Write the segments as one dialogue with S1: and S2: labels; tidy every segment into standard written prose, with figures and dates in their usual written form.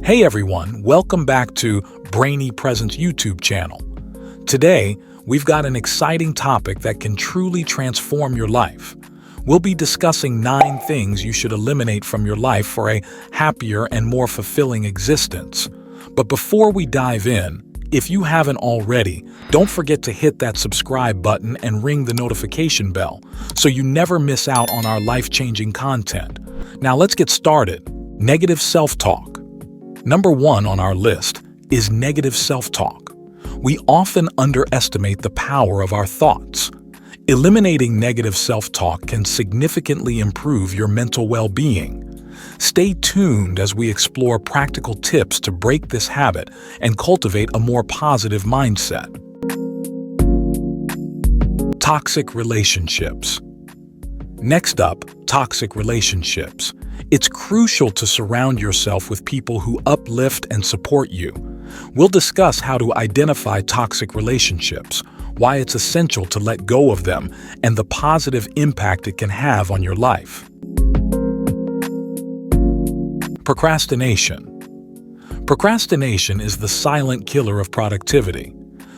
S1: Hey everyone, welcome back to Brainypresents YouTube channel. Today, we've got an exciting topic that can truly transform your life. We'll be discussing 9 things you should eliminate from your life for a happier and more fulfilling existence. But before we dive in, if you haven't already, don't forget to hit that subscribe button and ring the notification bell so you never miss out on our life-changing content. Now let's get started. Negative self-talk. Number 1 on our list is negative self-talk. We often underestimate the power of our thoughts. Eliminating negative self-talk can significantly improve your mental well-being. Stay tuned as we explore practical tips to break this habit and cultivate a more positive mindset. Toxic relationships. Next up, toxic relationships. It's crucial to surround yourself with people who uplift and support you. We'll discuss how to identify toxic relationships, why it's essential to let go of them, and the positive impact it can have on your life. Procrastination. Procrastination is the silent killer of productivity.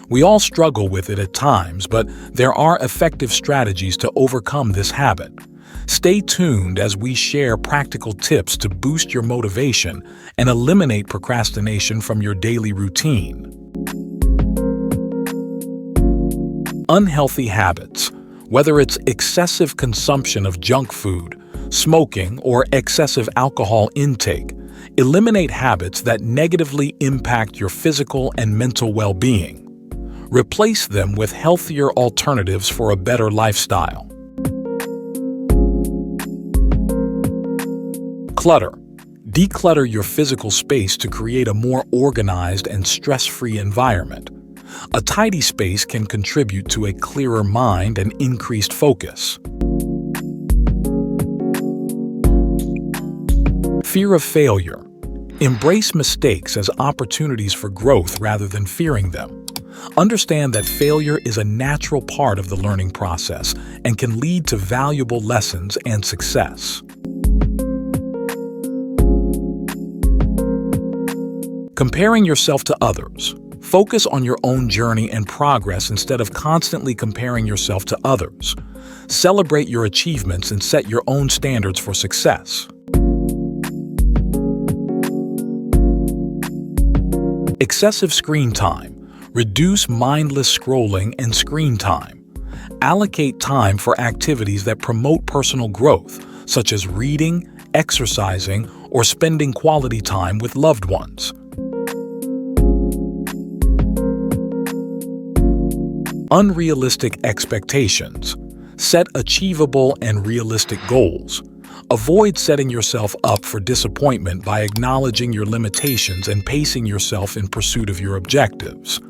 S1: We all struggle with it at times, but there are effective strategies to overcome this habit. Stay tuned as we share practical tips to boost your motivation and eliminate procrastination from your daily routine. Unhealthy habits. Whether it's excessive consumption of junk food, smoking, or excessive alcohol intake, eliminate habits that negatively impact your physical and mental well-being. Replace them with healthier alternatives for a better lifestyle. Clutter. Declutter your physical space to create a more organized and stress-free environment. A tidy space can contribute to a clearer mind and increased focus. Fear of failure. Embrace mistakes as opportunities for growth rather than fearing them. Understand that failure is a natural part of the learning process and can lead to valuable lessons and success. Comparing yourself to others. Focus on your own journey and progress instead of constantly comparing yourself to others. Celebrate your achievements and set your own standards for success. Excessive screen time. Reduce mindless scrolling and screen time. Allocate time for activities that promote personal growth, such as reading, exercising, or spending quality time with loved ones. Unrealistic expectations. Set achievable and realistic goals. Avoid setting yourself up for disappointment by acknowledging your limitations and pacing yourself in pursuit of your objectives.